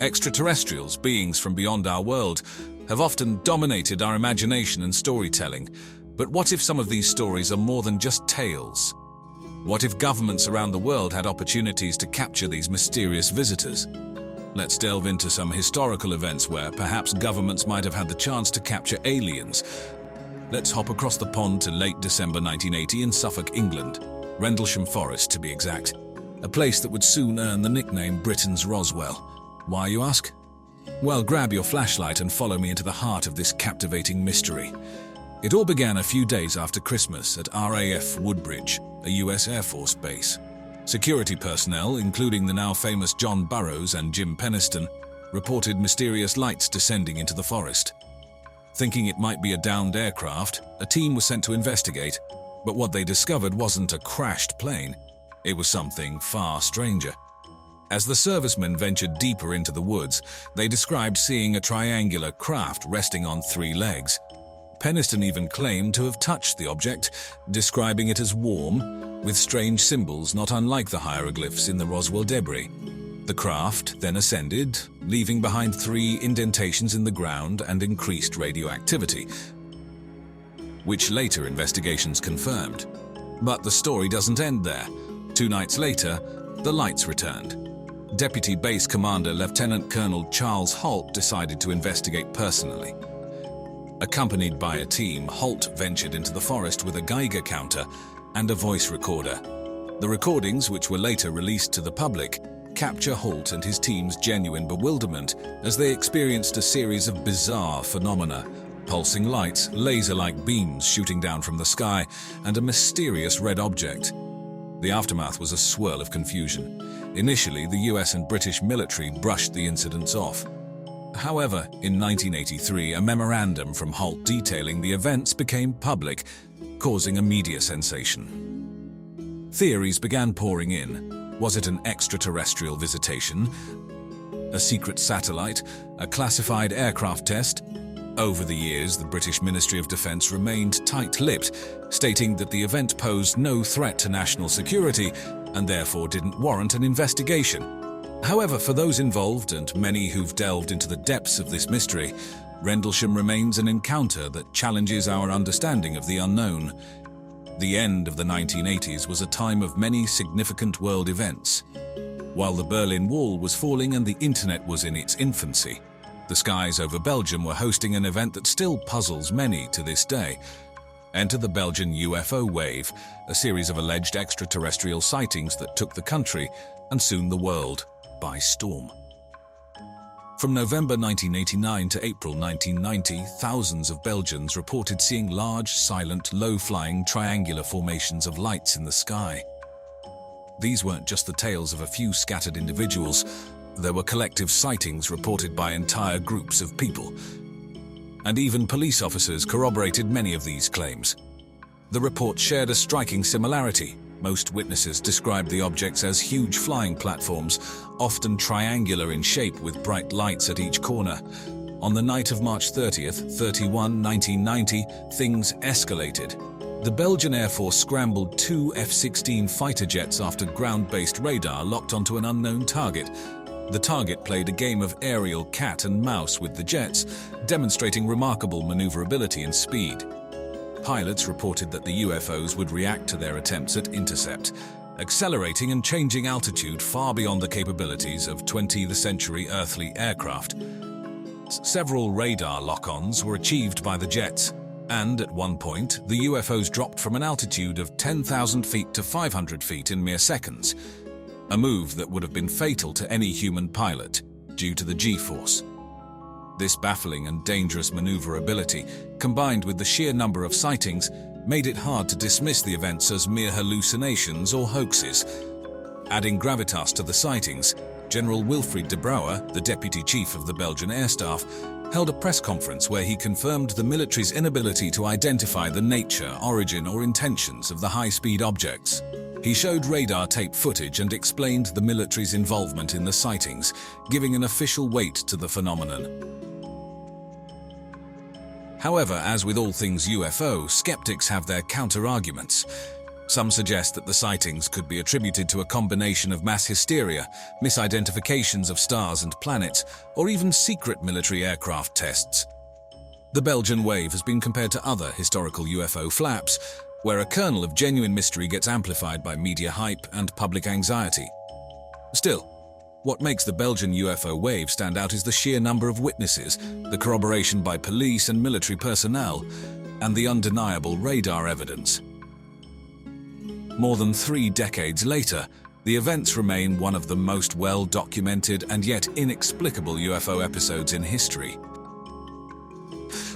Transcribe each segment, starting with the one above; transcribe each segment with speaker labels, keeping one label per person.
Speaker 1: Extraterrestrials, beings from beyond our world, have often dominated our imagination and storytelling. But what if some of these stories are more than just tales? What if governments around the world had opportunities to capture these mysterious visitors? Let's delve into some historical events where perhaps governments might have had the chance to capture aliens. Let's hop across the pond to late December 1980 in Suffolk, England. Rendlesham Forest, to be exact. A place that would soon earn the nickname Britain's Roswell. Why, you ask? Well, grab your flashlight and follow me into the heart of this captivating mystery. It all began a few days after Christmas at RAF Woodbridge, a US Air Force base. Security personnel, including the now famous John Burroughs and Jim Penniston, reported mysterious lights descending into the forest. Thinking it might be a downed aircraft, a team was sent to investigate, but what they discovered wasn't a crashed plane. It was something far stranger. As the servicemen ventured deeper into the woods, they described seeing a triangular craft resting on 3 legs. Penniston even claimed to have touched the object, describing it as warm, with strange symbols not unlike the hieroglyphs in the Roswell debris. The craft then ascended, leaving behind 3 indentations in the ground and increased radioactivity, which later investigations confirmed. But the story doesn't end there. 2 nights later, the lights returned. Deputy Base Commander Lieutenant Colonel Charles Holt decided to investigate personally. Accompanied by a team, Holt ventured into the forest with a Geiger counter and a voice recorder. The recordings, which were later released to the public, capture Holt and his team's genuine bewilderment as they experienced a series of bizarre phenomena: pulsing lights, laser-like beams shooting down from the sky, and a mysterious red object. The aftermath was a swirl of confusion. Initially, the US and British military brushed the incidents off. However, in 1983, a memorandum from Holt detailing the events became public, causing a media sensation. Theories began pouring in. Was it an extraterrestrial visitation? A secret satellite? A classified aircraft test? Over the years, the British Ministry of Defence remained tight-lipped, stating that the event posed no threat to national security and therefore didn't warrant an investigation. However, for those involved and many who've delved into the depths of this mystery, Rendlesham remains an encounter that challenges our understanding of the unknown. The end of the 1980s was a time of many significant world events. While the Berlin Wall was falling and the internet was in its infancy, the skies over Belgium were hosting an event that still puzzles many to this day. Enter the Belgian UFO wave, a series of alleged extraterrestrial sightings that took the country, and soon the world, by storm. From November 1989 to April 1990, thousands of Belgians reported seeing large, silent, low-flying triangular formations of lights in the sky. These weren't just the tales of a few scattered individuals. There were collective sightings reported by entire groups of people. And even police officers corroborated many of these claims. The report shared a striking similarity. Most witnesses described the objects as huge flying platforms, often triangular in shape with bright lights at each corner. On the night of March 30th, 1990, things escalated. The Belgian Air Force scrambled 2 F-16 fighter jets after ground-based radar locked onto an unknown target. The target played a game of aerial cat and mouse with the jets, demonstrating remarkable maneuverability and speed. Pilots reported that the UFOs would react to their attempts at intercept, accelerating and changing altitude far beyond the capabilities of 20th century earthly aircraft. Several radar lock-ons were achieved by the jets, and at one point, the UFOs dropped from an altitude of 10,000 feet to 500 feet in mere seconds. A move that would have been fatal to any human pilot due to the G-force. This baffling and dangerous maneuverability, combined with the sheer number of sightings, made it hard to dismiss the events as mere hallucinations or hoaxes. Adding gravitas to the sightings, General Wilfried de Brouwer, the deputy chief of the Belgian Air Staff, held a press conference where he confirmed the military's inability to identify the nature, origin, or intentions of the high-speed objects. He showed radar tape footage and explained the military's involvement in the sightings, giving an official weight to the phenomenon. However, as with all things UFO, skeptics have their counter-arguments. Some suggest that the sightings could be attributed to a combination of mass hysteria, misidentifications of stars and planets, or even secret military aircraft tests. The Belgian wave has been compared to other historical UFO flaps, where a kernel of genuine mystery gets amplified by media hype and public anxiety. Still, what makes the Belgian UFO wave stand out is the sheer number of witnesses, the corroboration by police and military personnel, and the undeniable radar evidence. More than 3 decades later, the events remain one of the most well-documented and yet inexplicable UFO episodes in history.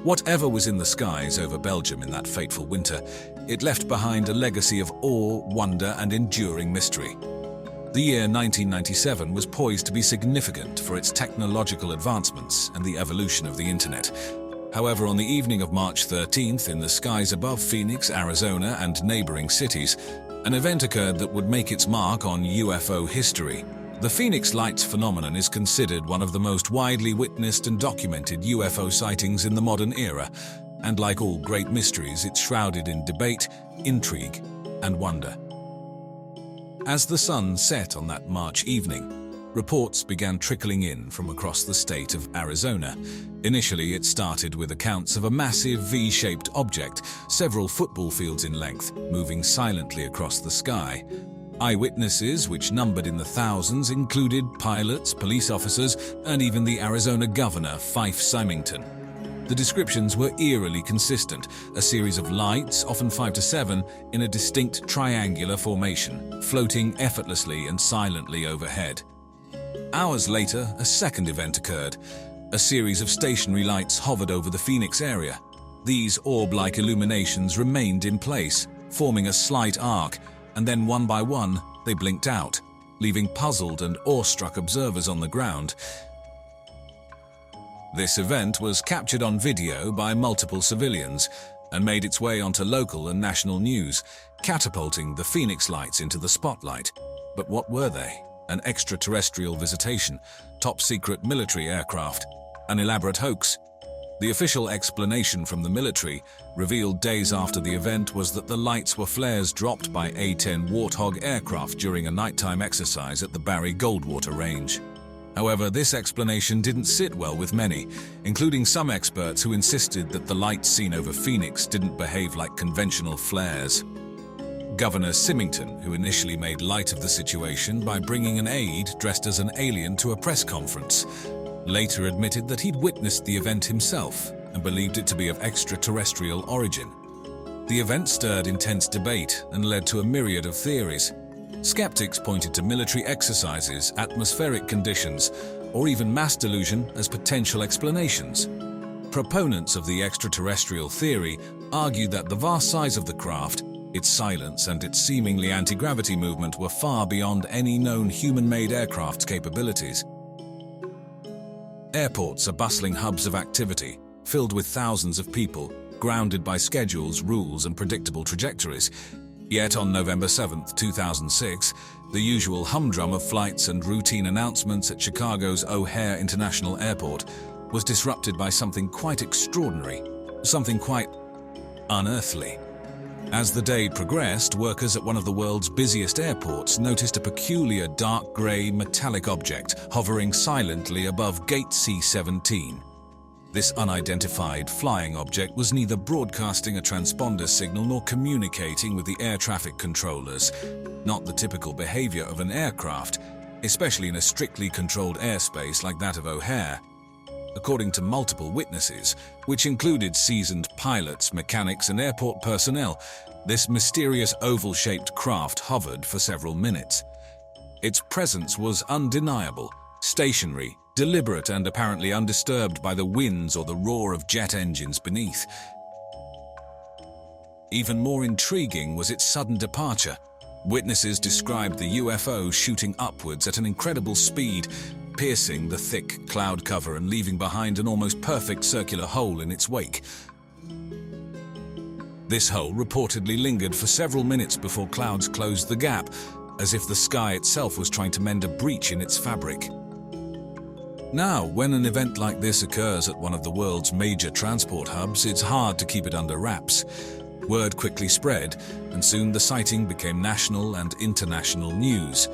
Speaker 1: Whatever was in the skies over Belgium in that fateful winter, it left behind a legacy of awe, wonder, and enduring mystery. The year 1997 was poised to be significant for its technological advancements and the evolution of the internet. However, on the evening of March 13th, in the skies above Phoenix, Arizona, and neighboring cities, an event occurred that would make its mark on UFO history. The Phoenix Lights phenomenon is considered one of the most widely witnessed and documented UFO sightings in the modern era, and like all great mysteries, it's shrouded in debate, intrigue, and wonder. As the sun set on that March evening, reports began trickling in from across the state of Arizona. Initially, it started with accounts of a massive V-shaped object, several football fields in length, moving silently across the sky. Eyewitnesses, which numbered in the thousands, included pilots, police officers, and even the Arizona governor, Fife Symington. The descriptions were eerily consistent, a series of lights, often 5 to 7, in a distinct triangular formation, floating effortlessly and silently overhead. Hours later, a second event occurred. A series of stationary lights hovered over the Phoenix area. These orb-like illuminations remained in place, forming a slight arc, and then one by one, they blinked out, leaving puzzled and awestruck observers on the ground. This event was captured on video by multiple civilians and made its way onto local and national news, catapulting the Phoenix Lights into the spotlight. But what were they? An extraterrestrial visitation, top-secret military aircraft, an elaborate hoax? The official explanation from the military, revealed days after the event, was that the lights were flares dropped by A-10 Warthog aircraft during a nighttime exercise at the Barry Goldwater Range. However, this explanation didn't sit well with many, including some experts who insisted that the lights seen over Phoenix didn't behave like conventional flares. Governor Symington, who initially made light of the situation by bringing an aide dressed as an alien to a press conference, later admitted that he'd witnessed the event himself and believed it to be of extraterrestrial origin. The event stirred intense debate and led to a myriad of theories. Skeptics pointed to military exercises, atmospheric conditions, or even mass delusion as potential explanations. Proponents of the extraterrestrial theory argued that the vast size of the craft, its silence, and its seemingly anti-gravity movement were far beyond any known human-made aircraft's capabilities. Airports are bustling hubs of activity, filled with thousands of people, grounded by schedules, rules, and predictable trajectories. Yet on November 7, 2006, the usual humdrum of flights and routine announcements at Chicago's O'Hare International Airport was disrupted by something quite extraordinary, something quite unearthly. As the day progressed, workers at one of the world's busiest airports noticed a peculiar dark grey metallic object hovering silently above Gate C-17. This unidentified flying object was neither broadcasting a transponder signal nor communicating with the air traffic controllers, not the typical behavior of an aircraft, especially in a strictly controlled airspace like that of O'Hare. According to multiple witnesses, which included seasoned pilots, mechanics, and airport personnel, this mysterious oval-shaped craft hovered for several minutes. Its presence was undeniable, stationary, deliberate, and apparently undisturbed by the winds or the roar of jet engines beneath. Even more intriguing was its sudden departure. Witnesses described the UFO shooting upwards at an incredible speed, piercing the thick cloud cover and leaving behind an almost perfect circular hole in its wake. This hole reportedly lingered for several minutes before clouds closed the gap, as if the sky itself was trying to mend a breach in its fabric. Now, when an event like this occurs at one of the world's major transport hubs, it's hard to keep it under wraps. Word quickly spread, and soon the sighting became national and international news.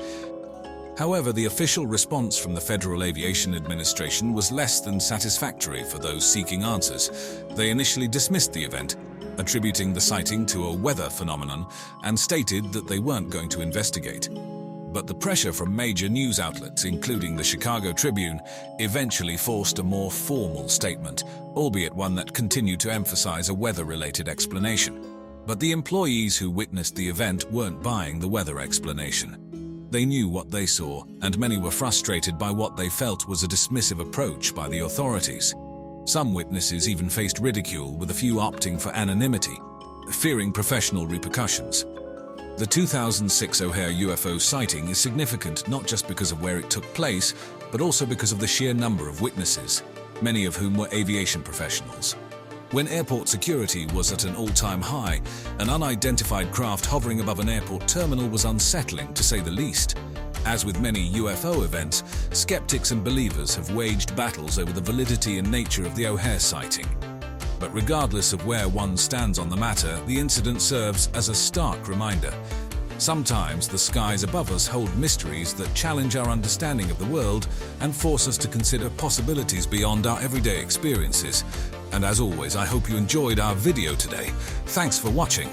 Speaker 1: However, the official response from the Federal Aviation Administration was less than satisfactory for those seeking answers. They initially dismissed the event, attributing the sighting to a weather phenomenon, and stated that they weren't going to investigate. But the pressure from major news outlets, including the Chicago Tribune, eventually forced a more formal statement, albeit one that continued to emphasize a weather-related explanation. But the employees who witnessed the event weren't buying the weather explanation. They knew what they saw, and many were frustrated by what they felt was a dismissive approach by the authorities. Some witnesses even faced ridicule, with a few opting for anonymity, fearing professional repercussions. The 2006 O'Hare UFO sighting is significant not just because of where it took place, but also because of the sheer number of witnesses, many of whom were aviation professionals. When airport security was at an all-time high, an unidentified craft hovering above an airport terminal was unsettling, to say the least. As with many UFO events, skeptics and believers have waged battles over the validity and nature of the O'Hare sighting. But regardless of where one stands on the matter, the incident serves as a stark reminder. Sometimes the skies above us hold mysteries that challenge our understanding of the world and force us to consider possibilities beyond our everyday experiences. And as always, I hope you enjoyed our video today. Thanks for watching.